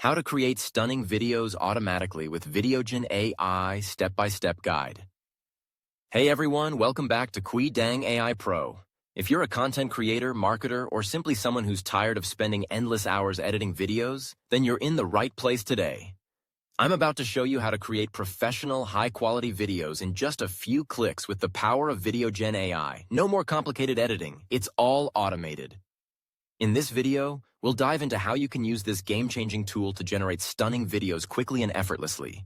How to create stunning videos automatically with Videogen AI step-by-step guide. Hey everyone, welcome back to Dang AI Pro. If you're a content creator, marketer, or simply someone who's tired of spending endless hours editing videos, then you're in the right place today. I'm about to show you how to create professional, high-quality videos in just a few clicks with the power of Videogen AI. No more complicated editing, it's all automated. In this video, we'll dive into how you can use this game-changing tool to generate stunning videos quickly and effortlessly.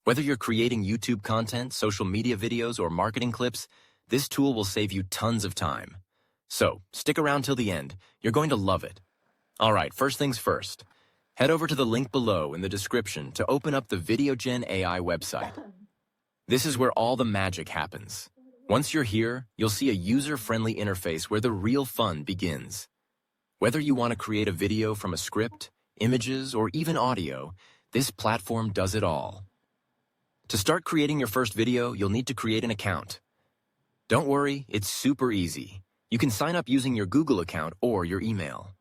Whether you're creating YouTube content, social media videos, or marketing clips, this tool will save you tons of time. So, stick around till the end. You're going to love it. Alright, first things first. Head over to the link below in the description to open up the Videogen AI website. This is where all the magic happens. Once you're here, you'll see a user-friendly interface where the real fun begins. Whether you want to create a video from a script, images, or even audio, this platform does it all. To start creating your first video, you'll need to create an account. Don't worry, it's super easy. You can sign up using your Google account or your email.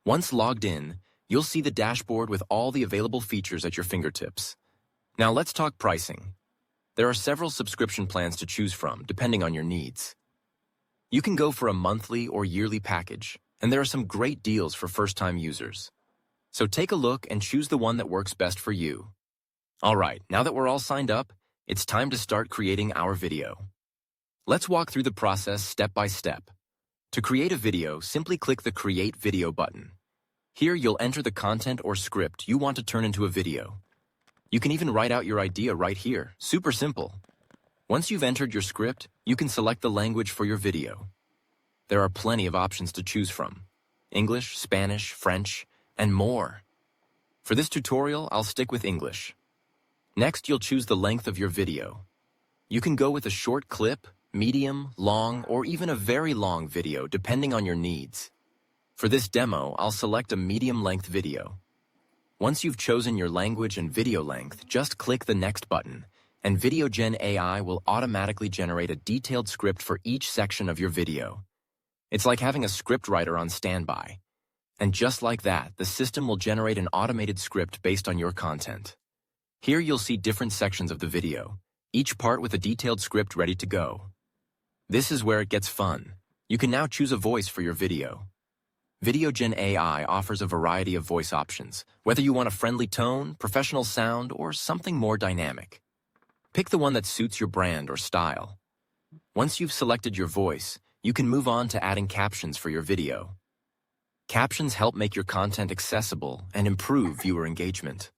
Once logged in, you'll see the dashboard with all the available features at your fingertips. Now let's talk pricing. There are several subscription plans to choose from, depending on your needs. You can go for a monthly or yearly package, and there are some great deals for first-time users. So take a look and choose the one that works best for you. Alright, now that we're all signed up, it's time to start creating our video. Let's walk through the process step by step. To create a video, simply click the Create Video button. Here you'll enter the content or script you want to turn into a video. You can even write out your idea right here, super simple. Once you've entered your script, you can select the language for your video. There are plenty of options to choose from: English, Spanish, French, and more. For this tutorial, I'll stick with English. Next, you'll choose the length of your video. You can go with a short clip, medium, long, or even a very long video depending on your needs. For this demo, I'll select a medium-length video. Once you've chosen your language and video length, just click the Next button, and Videogen AI will automatically generate a detailed script for each section of your video. It's like having a scriptwriter on standby. And just like that, the system will generate an automated script based on your content. Here you'll see different sections of the video, each part with a detailed script ready to go. This is where it gets fun. You can now choose a voice for your video. Videogen AI offers a variety of voice options, whether you want a friendly tone, professional sound, or something more dynamic. Pick the one that suits your brand or style. Once you've selected your voice, you can move on to adding captions for your video. Captions help make your content accessible and improve viewer engagement.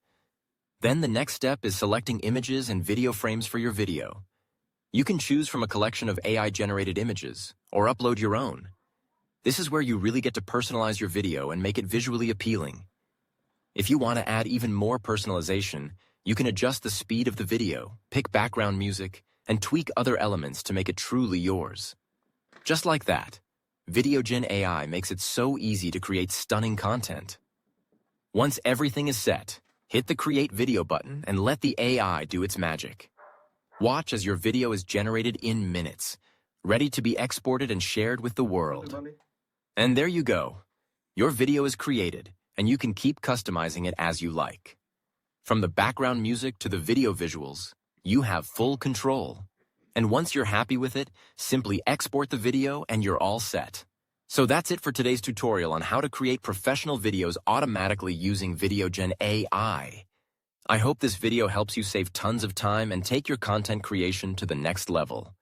Then the next step is selecting images and video frames for your video. You can choose from a collection of AI-generated images, or upload your own. This is where you really get to personalize your video and make it visually appealing. If you want to add even more personalization, you can adjust the speed of the video, pick background music, and tweak other elements to make it truly yours. Just like that, Videogen AI makes it so easy to create stunning content. Once everything is set, hit the Create Video button and let the AI do its magic. Watch as your video is generated in minutes, ready to be exported and shared with the world. And there you go. Your video is created, and you can keep customizing it as you like. From the background music to the video visuals, you have full control. And once you're happy with it, simply export the video and you're all set. So that's it for today's tutorial on how to create professional videos automatically using Videogen AI. I hope this video helps you save tons of time and take your content creation to the next level.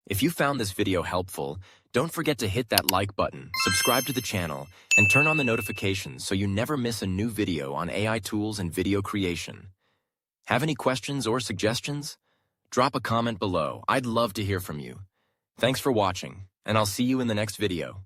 If you found this video helpful, don't forget to hit that like button, subscribe to the channel, and turn on the notifications so you never miss a new video on AI tools and video creation. Have any questions or suggestions? Drop a comment below. I'd love to hear from you. Thanks for watching, and I'll see you in the next video.